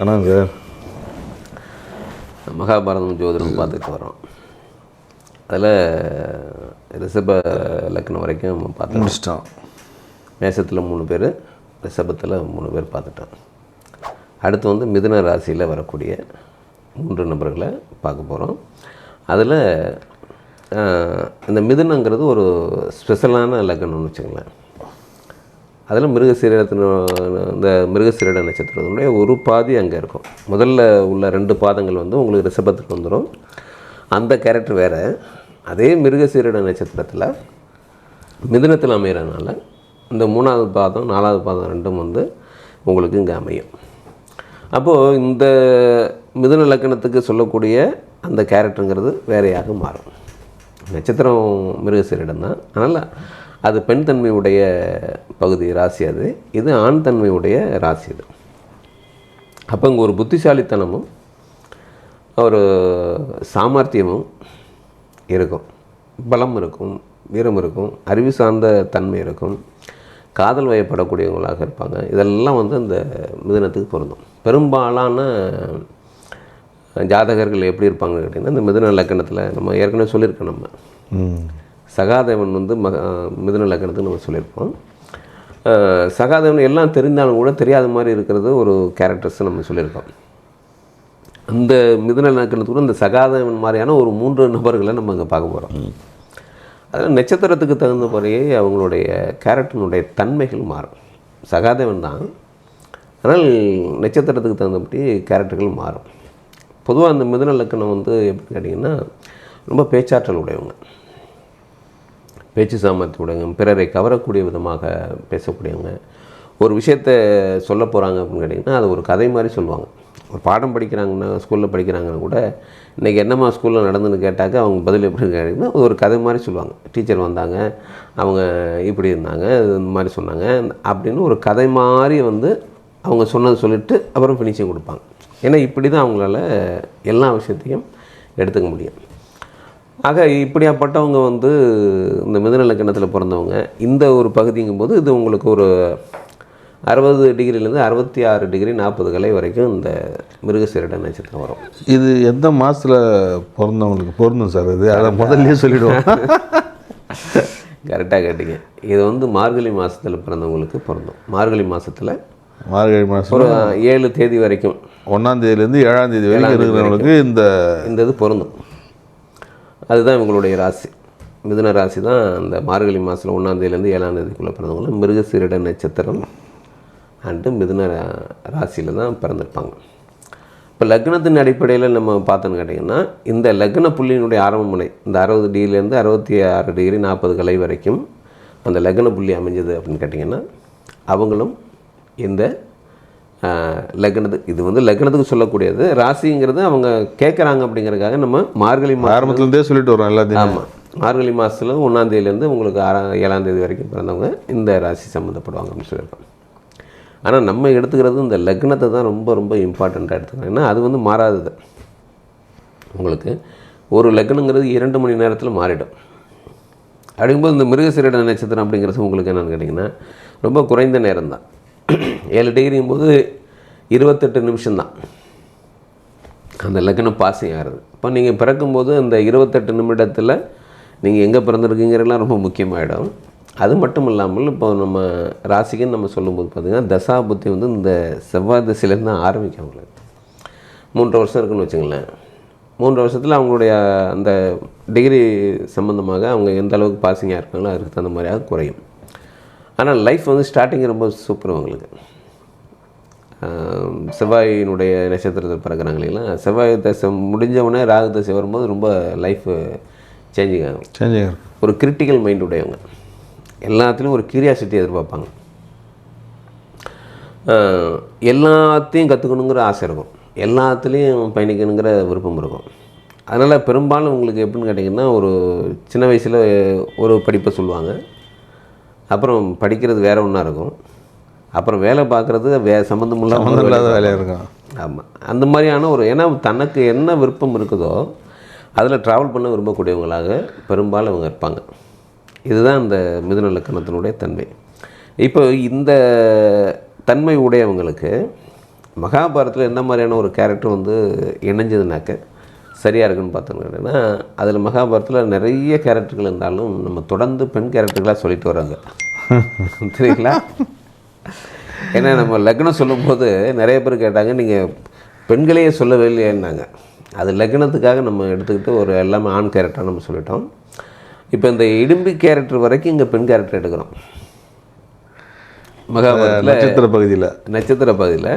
வணக்கம் சார். மகாபாரதம் ஜோதிடம் பார்த்துட்டு வரோம். அதில் ரிஷப லக்னம் வரைக்கும் நம்ம பார்த்து முடிச்சிட்டோம். மேஷத்தில் 3 பேர், ரிஷபத்தில் 3 பேர் பார்த்துட்டோம். அடுத்து வந்து மிதுன ராசியில் வரக்கூடிய 3 நபர்களை பார்க்க போகிறோம். அதில் இந்த மிதுனங்கிறது ஒரு ஸ்பெஷலான லக்னம்னு வச்சுக்கலாம். அதில் இந்த மிருகசீரிட நட்சத்திரத்தினுடைய ஒரு பாதி அங்கே இருக்கும். முதல்ல உள்ள 2 பாதங்கள் வந்து உங்களுக்கு ரிஷபத்துக்கு வந்துடும். அந்த கேரக்டர் வேறு. அதே மிருகசீரிட நட்சத்திரத்தில் மிதுனத்தில் அமைகிறதுனால இந்த 3வது பாதம் 4வது பாதம் 2ம் வந்து உங்களுக்கு இங்கே அமையும். அப்போது இந்த மிதுன லக்கணத்துக்கு சொல்லக்கூடிய அந்த கேரக்டருங்கிறது வேறையாக மாறும். நட்சத்திரம் மிருகசீரிடம் தான், அதனால் அது பெண் தன்மையுடைய பகுதி ராசி, அது இது ஆண் தன்மையுடைய ராசி. இது அப்போ இங்கே ஒரு புத்திசாலித்தனமும் ஒரு சாமர்த்தியமும் இருக்கும், பலம் இருக்கும், வீரம் இருக்கும், அறிவு சார்ந்த தன்மை இருக்கும், காதல் வயப்படக்கூடியவங்களாக இருப்பாங்க. இதெல்லாம் வந்து இந்த மிதுனத்துக்கு பொருந்தும். பெரும்பாலான ஜாதகர்கள் எப்படி இருப்பாங்கன்னு கேட்டிங்கன்னா, இந்த மிதுன லக்கணத்தில் நம்ம ஏற்கனவே சொல்லியிருக்கோம். நம்ம சகாதேவன் வந்து மிதுன லக்கணத்துக்கு நம்ம சொல்லியிருப்போம். சகாதேவன் எல்லாம் தெரிந்தாலும் கூட தெரியாத மாதிரி இருக்கிறது ஒரு கேரக்டர்ஸ் நம்ம சொல்லியிருக்கோம். அந்த மிதுன லக்கணத்துக்கு இந்த சகாதேவன் மாதிரியான ஒரு 3 நபர்களை நம்ம அங்கே பார்க்க போகிறோம். அதில் நட்சத்திரத்துக்கு தகுந்தபடியே அவங்களுடைய கேரக்டரினுடைய தன்மைகள் மாறும். சகாதேவன் தான், ஆனால் நட்சத்திரத்துக்கு தகுந்தபடி கேரக்டர்கள் மாறும். பொதுவாக அந்த மிதுன லக்கணம் வந்து எப்படி கேட்டிங்கன்னா, ரொம்ப பேச்சாற்றல் உடையவங்க, பேச்சு சாமர்த்தியம் உடையவங்க, பிறரை கவரக்கூடிய விதமாக பேசக்கூடியவங்க. ஒரு விஷயத்தை சொல்ல போகிறாங்க அப்படின்னு கேட்டிங்கன்னா, அது ஒரு கதை மாதிரி சொல்லுவாங்க. ஒரு பாடம் படிக்கிறாங்கன்னா, ஸ்கூலில் படிக்கிறாங்கன்னா கூட, இன்றைக்கி என்னம்மா ஸ்கூலில் நடந்துன்னு கேட்டாக்க அவங்க பதில் எப்படி கேட்டிங்கன்னா ஒரு கதை மாதிரி சொல்லுவாங்க. டீச்சர் வந்தாங்க, அவங்க இப்படி இருந்தாங்க, இந்த மாதிரி சொன்னாங்க அப்படின்னு ஒரு கதை மாதிரி வந்து அவங்க சொன்னதை சொல்லிவிட்டு அப்புறம் ஃபினிஷிங் கொடுப்பாங்க. ஏன்னா இப்படி தான் அவங்களால எல்லா விஷயத்தையும் எடுத்துக்க முடியும். ஆக இப்படியாப்பட்டவங்க வந்து இந்த மிதுன லக்கணத்தில் பிறந்தவங்க இந்த ஒரு பகுதிங்கும்போது இது உங்களுக்கு ஒரு 60 டிகிரிலேருந்து 66 டிகிரி 40 கலை வரைக்கும் இந்த மிருகசீரிட நட்சத்திரம் வரும். இது எந்த மாதத்தில் பிறந்தவங்களுக்கு பொருந்தும் சார்? இது அதை முதல்லையே சொல்லிவிடுவோம். கரெக்டாக கேட்டிங்க. இது வந்து மார்கழி மாதத்தில் பிறந்தவங்களுக்கு பொருந்தும். மார்கழி மாதம் ஒரு 7 தேதி வரைக்கும், 1ஆம் தேதியிலேருந்து 7ஆம் தேதி வரைக்கும் இருக்கிறவங்களுக்கு இந்த இது பொருந்தும். அதுதான் இவங்களுடைய ராசி. மிதுன ராசி தான் அந்த மார்கழி மாதத்தில் 1ஆம் தேதியிலேருந்து 7ஆம் தேதிக்குள்ளே பிறந்தவங்களும் மிருகசீரிட நட்சத்திரம் அண்டு மிதுன ராசியில் தான் பிறந்திருப்பாங்க. இப்போ லக்னத்தின் அடிப்படையில் நம்ம பார்த்தோன்னு கேட்டிங்கன்னா, இந்த லக்ன புள்ளியினுடைய ஆரம்ப முனை இந்த 60 டிகிரிலேருந்து 66 டிகிரி 40 கலை வரைக்கும் அந்த லக்ன புள்ளி அமைஞ்சது அப்படின்னு கேட்டிங்கன்னா, அவங்களும் இந்த லக்னத்துக்கு, இது வந்து லக்னத்துக்கு சொல்லக்கூடியது. ராசிங்கிறது அவங்க கேட்குறாங்க அப்படிங்கிறதுக்காக நம்ம மார்கழி ஆரம்பத்துலேருந்தே சொல்லிட்டு வரோம் எல்லாத்தையும். ஆமாம், மார்கழி மாதத்தில் 1ஆம் தேதியிலேருந்து உங்களுக்கு 7ஆம் தேதி வரைக்கும் பிறந்தவங்க இந்த ராசி சம்மந்தப்படுவாங்க அப்படின்னு சொல்லியிருக்கோம். ஆனால் நம்ம எடுத்துக்கிறது இந்த லக்னத்தை தான் ரொம்ப ரொம்ப இம்பார்ட்டண்ட்டாக எடுத்துக்கிறோம். ஏன்னா அது வந்து மாறாதது. உங்களுக்கு ஒரு லக்னங்கிறது 2 மணி நேரத்தில் மாறிடும். அப்படிங்கும்போது இந்த மிருகசீரிட நட்சத்திரம் அப்படிங்கிறது உங்களுக்கு என்னென்னு கேட்டிங்கன்னா ரொம்ப குறைந்த நேரம் தான். 7 டிகிரிங்கும்போது 28 நிமிஷம்தான் அந்த லக்னம் பாசிங் ஆகிறது. இப்போ நீங்கள் பிறக்கும்போது அந்த 28 நிமிடத்தில் நீங்கள் எங்கே பிறந்திருக்கீங்கிறதுலாம் ரொம்ப முக்கியமாகிடும். அது மட்டும் இல்லாமல் இப்போ நம்ம ராசிக்குன்னு நம்ம சொல்லும்போது பார்த்திங்கன்னா தசா புத்தி வந்து இந்த செவ்வாய் திசையிலேருந்து தான் ஆரம்பிக்கும். அவங்களுக்கு 3 வருஷம் இருக்குன்னு வச்சுங்களேன். 3 வருஷத்தில் அவங்களுடைய அந்த டிகிரி சம்மந்தமாக அவங்க எந்த அளவுக்கு பாசிங்காக இருக்காங்களோ அதுக்கு தகுந்த மாதிரியாக குறையும். ஆனால் லைஃப் வந்து ஸ்டார்டிங் ரொம்ப சூப்பர் அவங்களுக்கு. செவ்வாயினுடைய நட்சத்திரத்தில் பிறக்கிறாங்க இல்லைங்களா, செவ்வாய் தசை முடிஞ்சவுடனே ராகு தசை வரும்போது ரொம்ப லைஃப் சேஞ்சிங் ஆகும். ஒரு கிரிட்டிக்கல் மைண்ட் உடையவங்க, எல்லாத்துலேயும் ஒரு கியூரியாசிட்டி எதிர்பார்ப்பாங்க, எல்லாத்தையும் கற்றுக்கணுங்கிற ஆசை இருக்கும், எல்லாத்துலேயும் பயணிக்கணுங்கிற விருப்பம் இருக்கும். அதனால் பெரும்பாலும் உங்களுக்கு எப்படின்னு கேட்டிங்கன்னா, ஒரு சின்ன வயசில் ஒரு படிப்பை சொல்லுவாங்க, அப்புறம் படிக்கிறது வேறு ஒன்றா இருக்கும், அப்புறம் வேலை பார்க்குறது சம்மந்தமில்லாத வேலையாக இருக்கும். ஆமாம், அந்த மாதிரியான ஒரு, ஏன்னா தனக்கு என்ன விருப்பம் இருக்குதோ அதில் ட்ராவல் பண்ண விரும்பக்கூடியவங்களாக பெரும்பாலும் அவங்க இருப்பாங்க. இதுதான் இந்த மிதுன லக்கணத்தினுடைய தன்மை. இப்போ இந்த தன்மை உடையவங்களுக்கு மகாபாரதத்தில் என்ன மாதிரியான ஒரு கேரக்டர் வந்து இணைஞ்சதுனாக்க சரியாக இருக்குன்னு பார்த்தோம்னா, அதில் மகாபாரதத்தில் நிறைய கேரக்டர்கள் இருந்தாலும் நம்ம தொடர்ந்து பெண் கேரக்டர்களாக சொல்லிட்டு வராங்க. தெரியுங்களா? ஏன்னா நம்ம லக்னம் சொல்லும்போது நிறைய பேர் கேட்டாங்க, நீங்கள் பெண்களையே சொல்லவே இல்லையான்னாங்க. அது லக்னத்துக்காக நம்ம எடுத்துக்கிட்டு ஒரு எல்லாமே ஆண் கேரக்டராக நம்ம சொல்லிட்டோம். இப்போ இந்த இடும்பி கேரக்டர் வரைக்கும் இங்கே பெண் கேரக்டர் எடுக்கிறோம். மகாபாரதத்தில் நட்சத்திர பகுதியில்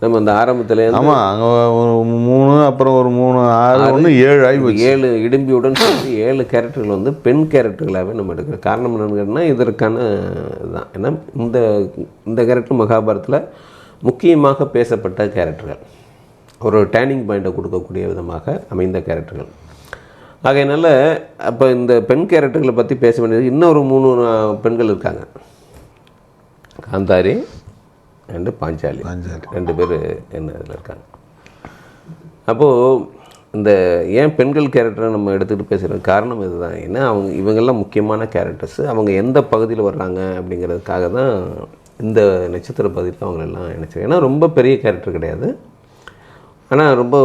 நம்ம இந்த ஆரம்பத்தில் ஆமாம், அங்கே ஒரு 3, அப்புறம் ஒரு 3, 6, 1, 7 ஆகிப்போச்சு. 7 இடும்பியுடன் சேர்த்து 7 கேரக்டர்கள் வந்து பெண் கேரக்டர்களாகவே நம்ம எடுக்கிறோம். காரணம் என்னன்னு கேட்டால் இதற்கான இதுதான். ஏன்னா இந்த கேரக்டர் மகாபாரதத்தில் முக்கியமாக பேசப்பட்ட கேரக்டர்கள், ஒரு டேர்னிங் பாயிண்ட்டை கொடுக்கக்கூடிய விதமாக அமைந்த கேரக்டர்கள். ஆகையினால அப்போ இந்த பெண் கேரக்டர்களை பற்றி பேச வேண்டியது இன்னொரு 3 பெண்கள் இருக்காங்க. காந்தாரி அண்டு பாஞ்சாலி 2 பேர் என்ன இதில் இருக்காங்க. அப்போது இந்த ஏன் பெண்கள் கேரக்டரை நம்ம எடுத்துகிட்டு பேசுகிற காரணம் இதுதான். ஏன்னா இவங்கெல்லாம் முக்கியமான கேரக்டர்ஸு. அவங்க எந்த பகுதியில் வர்றாங்க அப்படிங்கிறதுக்காக தான் இந்த நட்சத்திர பகுதியில் அவங்களெல்லாம் நினச்சி. ஏன்னா ரொம்ப பெரிய கேரக்டர் கிடையாது, ஆனால் ரொம்ப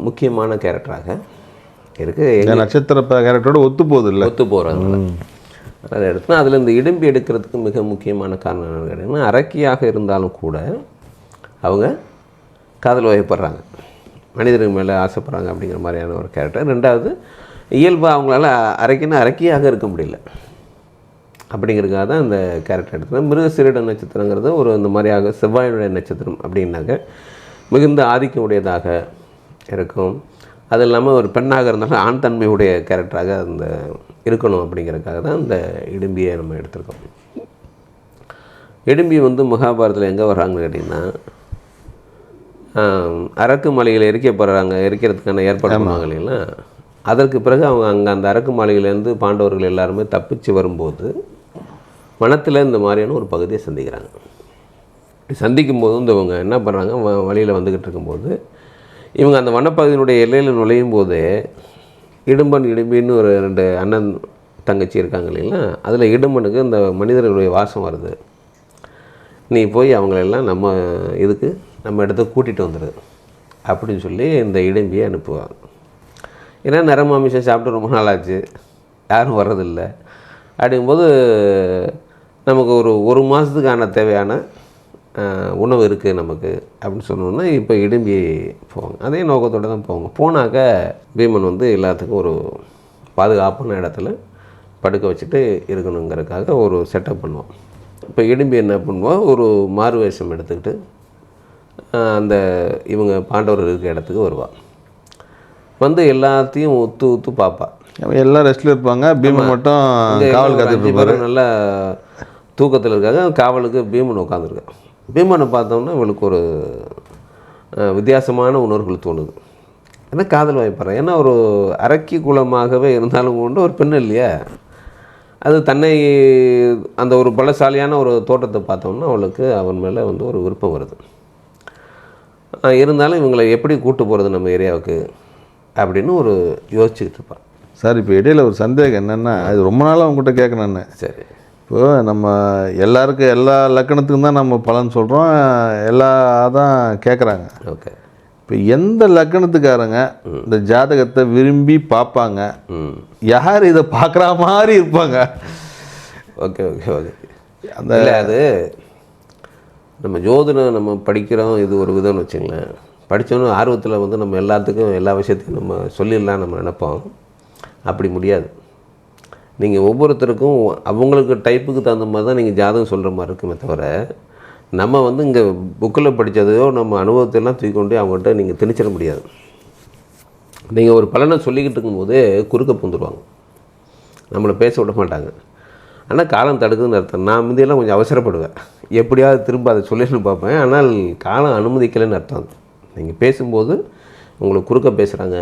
முக்கியமான கேரக்டராக இருக்குது. நட்சத்திர கேரக்டரோட ஒத்து போகிறாங்க. அதை எடுத்துனா அதில் இந்த இடும்பி எடுக்கிறதுக்கு மிக முக்கியமான காரணம் என்னென்னு கேட்டிங்கன்னா, அரக்கியாக இருந்தாலும் கூட அவங்க காதல் வயப்படுறாங்க, மனிதர்கள் மேலே ஆசைப்படுறாங்க அப்படிங்கிற மாதிரியான ஒரு கேரக்டர். 2வது, இயல்பாக அவங்களால அரக்கியாக இருக்க முடியல அப்படிங்கிறதுக்காக தான் இந்த கேரக்டர் எடுத்துக்கிறேன். மிருகசீரிட நட்சத்திரங்கிறது ஒரு இந்த மாதிரியாக செவ்வாயுடைய நட்சத்திரம் அப்படின்னாக்க மிகுந்த ஆதிக்கம் உடையதாக இருக்கும். அது இல்லாமல் ஒரு பெண்ணாக இருந்தாலும் ஆண் தன்மையுடைய கேரக்டராக அந்த இருக்கணும் அப்படிங்கிறதுக்காக தான் இந்த இடும்பியை நம்ம எடுத்திருக்கோம். இடும்பி வந்து மகாபாரதத்தில் எங்கே வர்றாங்கன்னு கேட்டிங்கன்னா, அரக்கு மலையில் எரிக்கிறதுக்கான ஏற்பாடு பண்ணுவாங்க இல்லைங்களா. அதற்கு பிறகு அவங்க அங்கே அந்த அரக்கு மலையிலேருந்து பாண்டவர்கள் எல்லாருமே தப்பிச்சு வரும்போது வனத்தில் இந்த மாதிரியான ஒரு பகுதியை சந்திக்கிறாங்க. சந்திக்கும் போது இவங்க என்ன பண்ணுறாங்க, வழியில் வந்துக்கிட்டு இருக்கும்போது இவங்க அந்த வனப்பகுதியினுடைய எல்லையில் நுழையும் போதே இடும்பின்னு ஒரு 2 அண்ணன் தங்கச்சி இருக்காங்க இல்லைங்களா. அதில் இடும்பனுக்கு இந்த மனிதர்களுடைய வாசம் வருது, நீ போய் அவங்களெல்லாம் நம்ம இடத்துக்கு கூட்டிகிட்டு வந்துடு அப்படின்னு சொல்லி இந்த இடும்பியை அனுப்புவாங்க. ஏன்னா நரமாமிசம் சாப்பிட்டு ரொம்ப நாளாச்சு, யாரும் வர்றதில்லை. அப்படிங்கும்போது நமக்கு ஒரு மாதத்துக்கான தேவையான உணவு இருக்குது நமக்கு அப்படின்னு சொன்னோன்னா இப்போ இடும்பி போவாங்க. அதே நோக்கத்தோடு தான் போவாங்க. போனாக்க பீமன் வந்து எல்லாத்துக்கும் ஒரு பாதுகாப்பான இடத்துல படுக்க வச்சுட்டு இருக்கணுங்கிறதுக்காக ஒரு செட்டப் பண்ணுவோம். இப்போ இடும்பி என்ன பண்ணுவோம், ஒரு மாறு வேஷம் எடுத்துக்கிட்டு அந்த இவங்க பாண்டவர் இருக்கிற இடத்துக்கு வருவாள். வந்து எல்லாத்தையும் ஒத்து பார்ப்பா. எல்லாம் ரெஸ்ட்டில் இருப்பாங்க, பீமன் மட்டும் காவல் காத்துட்டு இருப்பாரு. நல்லா தூக்கத்தில் இருக்காங்க. காவலுக்கு பீமன் உட்காந்துருக்கான். பீமனை பார்த்தோம்னா இவளுக்கு ஒரு வித்தியாசமான உணர்வுகள் தோணுது. ஏன்னா காதல் வாய்ப்படுறேன். ஏன்னா ஒரு அரக்கி குலமாகவே இருந்தாலும் கொண்டு ஒரு பெண் இல்லையா, அது தன்னை அந்த ஒரு பலசாலியான ஒரு தோட்டத்தை பார்த்தோம்னா அவளுக்கு அவன் மேலே வந்து ஒரு விருப்பம் வருது. இருந்தாலும் இவங்களை எப்படி கூட்டு போகிறது நம்ம ஏரியாவுக்கு அப்படின்னு ஒரு யோசிச்சுக்கிட்டு இருப்பான். சார், இப்போ இடையில் ஒரு சந்தேகம் என்னென்னா, அது ரொம்ப நாளாக அவங்ககிட்ட கேட்கணுன்னு. சரி, இப்போ நம்ம எல்லாருக்கும் எல்லா லக்கணத்துக்கும் தான் நம்ம பலன் சொல்கிறோம், தான் கேட்குறாங்க. ஓகே, இப்போ எந்த லக்கணத்துக்காரங்க இந்த ஜாதகத்தை விரும்பி பார்ப்பாங்க, யார் இதை பார்க்குற மாதிரி இருப்பாங்க? ஓகே ஓகே ஓகே அந்த அது நம்ம ஜோதிடம் நம்ம படிக்கிறோம், இது ஒரு விதம்னு வச்சுங்களேன். படித்தோன்னு ஆர்வத்தில் வந்து நம்ம எல்லாத்துக்கும் எல்லா விஷயத்தையும் நம்ம சொல்லிடலாம் நம்ம நினைப்போம். அப்படி முடியாது. நீங்கள் ஒவ்வொருத்தருக்கும் அவங்களுக்கு டைப்புக்கு தகுந்த மாதிரி தான் நீங்கள் ஜாதகம் சொல்கிற மாதிரி இருக்குமே தவிர, நம்ம வந்து இங்கே புக்கில் படித்ததையோ நம்ம அனுபவத்தையெல்லாம் தூக்கி கொண்டு அவங்கள்ட்ட நீங்கள் திணிச்சிட முடியாது. நீங்கள் ஒரு பலனை சொல்லிக்கிட்டு இருக்கும்போதே குறுக்க பூந்துடுவாங்க, நம்மளை பேச விட மாட்டாங்க. ஆனால் காலம் தடுக்குதுன்னு அர்த்தம். நான் முந்தையெல்லாம் கொஞ்சம் அவசரப்படுவேன், எப்படியாவது திரும்ப அதை சொல்லிடணும்னு பார்ப்பேன். ஆனால் காலம் அனுமதிக்கலைன்னு அர்த்தம். நீங்கள் பேசும்போது உங்களுக்கு குறுக்க பேசுகிறாங்க,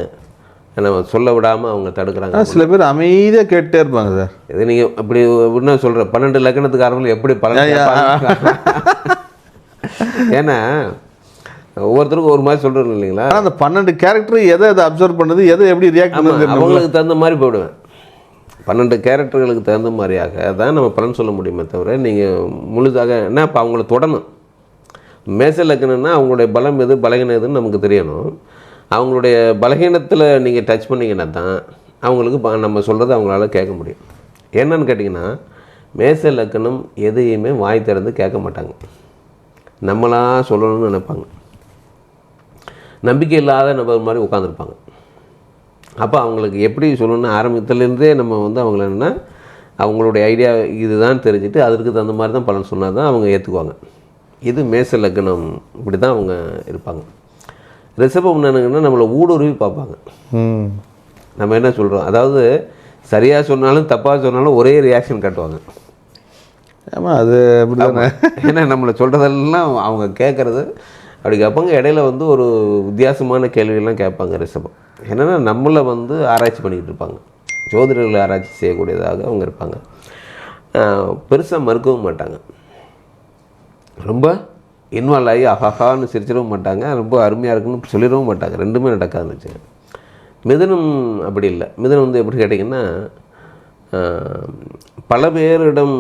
நம்ம சொல்ல விடாமல் அவங்க தடுக்கிறாங்க. சில பேர் அமைதியாக கேட்டே இருப்பாங்க சார். இது நீங்கள் அப்படி என்ன சொல்கிற 12 லக்கணத்துக்காரங்களும் எப்படி பலன், ஏன்னா ஒவ்வொருத்தருக்கும் ஒரு மாதிரி சொல்கிறோம் இல்லைங்களா. அந்த 12 கேரக்டர் எதை அப்சர்வ் பண்ணுறது, எதை எப்படி ரியாக்ட் பண்ணுறது, அவங்களுக்கு தகுந்த மாதிரி போயிடுவேன். 12 கேரக்டர்களுக்கு தகுந்த மாதிரியாக தான் நம்ம பலன் சொல்ல முடியுமே தவிர, நீங்கள் முழுதாக என்ன இப்போ அவங்கள தொடணும். மேச லக்னம்னா அவங்களுடைய பலம் எது பலகீனம் எதுன்னு நமக்கு தெரியணும். அவங்களுடைய பலகீனத்தில் நீங்கள் டச் பண்ணிங்கன்னா தான் அவங்களுக்கு நம்ம சொல்கிறத அவங்களால கேட்க முடியும். என்னன்னு கேட்டிங்கன்னா மேச லக்னம் எதையுமே வாய் திறந்து கேட்க மாட்டாங்க, நம்மளாக சொல்லணும்னு நினைப்பாங்க. நம்பிக்கை இல்லாத நபர் மாதிரி உட்காந்துருப்பாங்க. அப்போ அவங்களுக்கு எப்படி சொல்லணும்னு ஆரம்பத்துலேருந்தே நம்ம வந்து அவங்கள என்னென்னா அவங்களுடைய ஐடியா இதுதான் தெரிஞ்சுட்டு அதற்கு தகுந்த மாதிரி தான் பலன் சொன்னால் தான் அவங்க ஏற்றுக்குவாங்க. இது மேச லக்னம், இப்படி தான் அவங்க இருப்பாங்க. ரிஷபம் என்னன்னா நம்மளை ஊடுருவி பார்ப்பாங்க. நம்ம என்ன சொல்கிறோம், அதாவது சரியாக சொன்னாலும் தப்பாக சொன்னாலும் ஒரே ரியாக்ஷன் காட்டுவாங்க. ஆமாம், அது அப்படி தானே. ஏன்னா நம்மளை சொல்கிறதெல்லாம் அவங்க கேட்குறது அப்படி கேட்பாங்க. இடையில வந்து ஒரு வித்தியாசமான கேள்வியெல்லாம் கேட்பாங்க ரிஷபம். என்னென்னா நம்மளை வந்து ஆராய்ச்சி பண்ணிக்கிட்டு இருப்பாங்க, ஜோதிடர்களை ஆராய்ச்சி செய்யக்கூடியதாக அவங்க இருப்பாங்க. பெருசாக மறுக்கவும் மாட்டாங்க, ரொம்ப இன்வால்வ் ஆகி அஹான்னு சிரிச்சிடவும் மாட்டாங்க, ரொம்ப அருமையாக இருக்குன்னு சொல்லிடவும் மாட்டாங்க. ரெண்டுமே நடக்காதுன்னு வச்சுங்க. மிதுனம் அப்படி இல்லை. மிதுனம் வந்து எப்படி கேட்டிங்கன்னா பல பேரிடம்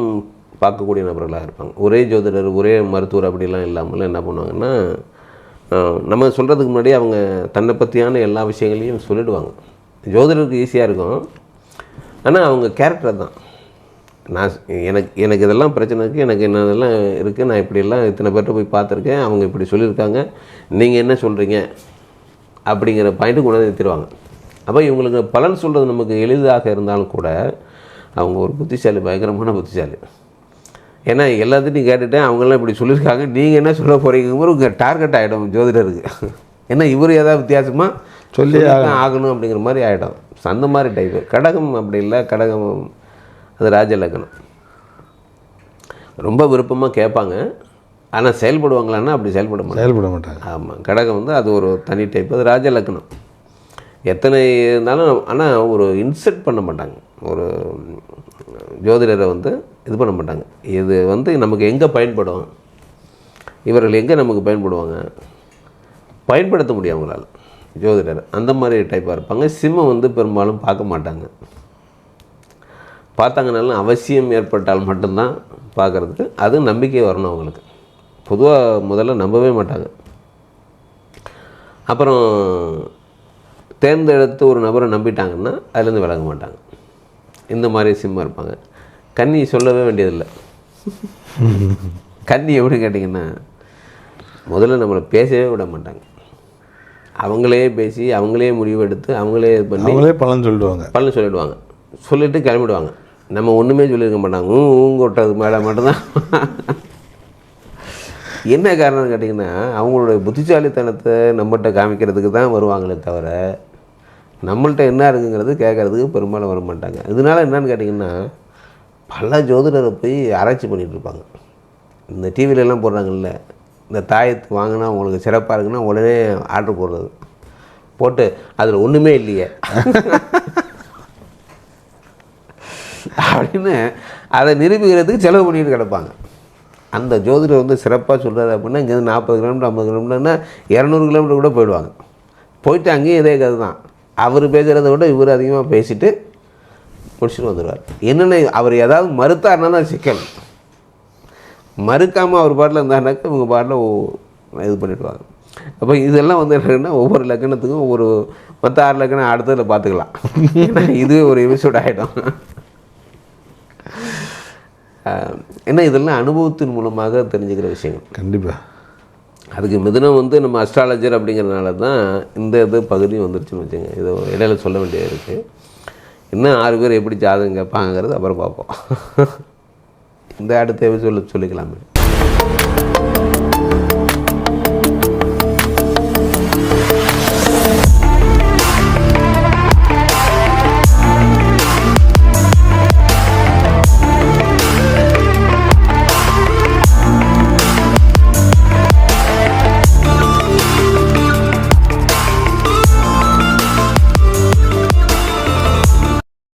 பார்க்கக்கூடிய நபர்களாக இருப்பாங்க. ஒரே ஜோதிடர் ஒரே மருத்துவர் அப்படிலாம் இல்லாமல் என்ன பண்ணுவாங்கன்னா நம்ம சொல்கிறதுக்கு முன்னாடி அவங்க தன்னை பற்றியான எல்லா விஷயங்களையும் சொல்லிடுவாங்க. ஜோதிடருக்கு ஈஸியாக இருக்கும், ஆனால் அவங்க கேரக்டர் தான். எனக்கு இதெல்லாம் பிரச்சனை இருக்குது, எனக்கு என்னதெல்லாம் இருக்குது, நான் இப்படியெல்லாம் இத்தனை பேர்கிட்ட போய் பார்த்துருக்கேன், அவங்க இப்படி சொல்லியிருக்காங்க, நீங்கள் என்ன சொல்கிறீங்க அப்படிங்கிற பாயிண்ட்டு கொண்டு வந்து நிறுத்திடுவாங்க. அப்போ இவங்களுக்கு பலன் சொல்கிறது நமக்கு எளிதாக இருந்தாலும் கூட அவங்க ஒரு புத்திசாலி, பயங்கரமான புத்திசாலி. ஏன்னா எல்லாத்தையும் கேட்டுட்டேன், அவங்களாம் இப்படி சொல்லியிருக்காங்க, நீங்கள் என்ன சொல்ல போகிறீங்க உங்கள் டார்கெட் ஆகிடும் ஜோதிடருக்கு. ஏன்னா இவர் ஏதாவது வித்தியாசமாக சொல்லி ஆகணும் அப்படிங்கிற மாதிரி ஆகிடும். அந்த மாதிரி டைப்பு. கடகம் அப்படி இல்லை. கடகம் அது ராஜ லக்னம். ரொம்ப விருப்பமாக கேட்பாங்க, ஆனால் செயல்படுவாங்களான்னா அப்படி செயல்பட மாட்டாங்க. ஆமாம், கடகம் வந்து அது ஒரு தனி டைப், அது ராஜ லக்னம். எத்தனை இருந்தாலும் ஆனால் ஒரு இன்செர்ட் பண்ண மாட்டாங்க, ஒரு ஜோதிடரை வந்து இது பண்ண மாட்டாங்க. இது வந்து நமக்கு எங்கே பயன்படும், இவர்கள் எங்கே நமக்கு பயன்படுவாங்க, பயன்படுத்த முடியும் அவங்களால ஜோதிடர். அந்த மாதிரி டைப்பாக இருப்பாங்க. சிம்மம் வந்து பெரும்பாலும் பார்க்க மாட்டாங்க. பார்த்தாங்கனாலும் அவசியம் ஏற்பட்டால் மட்டும்தான் பார்க்குறதுக்கு. அது நம்பிக்கை வரணும் அவங்களுக்கு. பொதுவாக முதல்ல நம்பவே மாட்டாங்க. அப்புறம் தேர்ந்தெடுத்து ஒரு நபரை நம்பிட்டாங்கன்னா அதுலேருந்து விலக மாட்டாங்க. இந்த மாதிரி சிம்மம் இருப்பாங்க. கன்னி சொல்லவே வேண்டியதில்லை. கன்னி எப்படி கேட்டிங்கன்னா முதல்ல நம்மளை பேசவே விட மாட்டாங்க. அவங்களே பேசி அவங்களே முடிவெடுத்து அவங்களே பண்ணி பலன் சொல்லிடுவாங்க. சொல்லிவிட்டு கிளம்பிடுவாங்க. நம்ம ஒன்றுமே சொல்லியிருக்க மாட்டாங்க. ஊங்கொட்டது மேலே மட்டும்தான். என்ன காரணம்னு கேட்டிங்கன்னா அவங்களுடைய புத்திசாலித்தனத்தை நம்மகிட்ட காமிக்கிறதுக்கு தான் வருவாங்களே தவிர நம்மள்கிட்ட என்ன இருக்குங்கிறது கேட்குறதுக்கு பெரும்பாலும் வர மாட்டாங்க. இதனால் என்னன்னு கேட்டிங்கன்னா பல ஜோதிடரை போய் ஆராய்ச்சி பண்ணிகிட்டு இருப்பாங்க. இந்த டிவிலெலாம் போடுறாங்கல்ல, இந்த தாயத்து வாங்கினா உங்களுக்கு சிறப்பாக இருக்குன்னா உடனே ஆர்டர் போடுறது, போட்டு அதில் ஒன்றுமே இல்லையே அப்படின்னு அதை நிரூபிக்கிறதுக்கு செலவு பண்ணிட்டு கிடப்பாங்க. அந்த ஜோதிடர் வந்து சிறப்பாக சொல்கிறாரு அப்படின்னா இங்கேருந்து 40 கிலோமீட்டர் 50 கிலோமீட்டர்னா 200 கிலோமீட்டர் கூட போயிடுவாங்க. போயிட்டு அங்கேயும் இதே கதை தான். அவர் பேசுகிறத விட இவர் அதிகமாக பேசிட்டு முடிச்சுட்டு வந்துடுவார். என்னென்ன அவர் ஏதாவது மறுத்தாருனா தான் சிக்கல். மறுக்காமல் அவர் பாட்டில் இருந்தாருனாக்கா இவங்க பாட்டில் இது பண்ணிவிடுவாங்க. அப்போ இதெல்லாம் வந்து என்னன்னா ஒவ்வொரு லக்கணத்துக்கும் ஒவ்வொரு மற்ற 6 லக்கணம் அடுத்ததில் பார்த்துக்கலாம். ஏன்னா இதுவே ஒரு எபிசோட் ஆகிடும். ஏன்னா இதெல்லாம் அனுபவத்தின் மூலமாக தெரிஞ்சுக்கிற விஷயங்கள். கண்டிப்பாக. அதுக்கு மிதுனம் வந்து நம்ம அஸ்ட்ராலஜர் அப்படிங்கிறதுனால தான் இந்த பகுதி வந்துருச்சுன்னு வச்சுங்க. இதை இடையில சொல்ல வேண்டியது இருக்குது. இன்னும் 6 பேர் எப்படி ஜாதகம் கேட்பாங்கிறது அப்புறம் பார்ப்போம். இந்த அடுத்த எபிசோடில் சொல்லிக்கலாமே.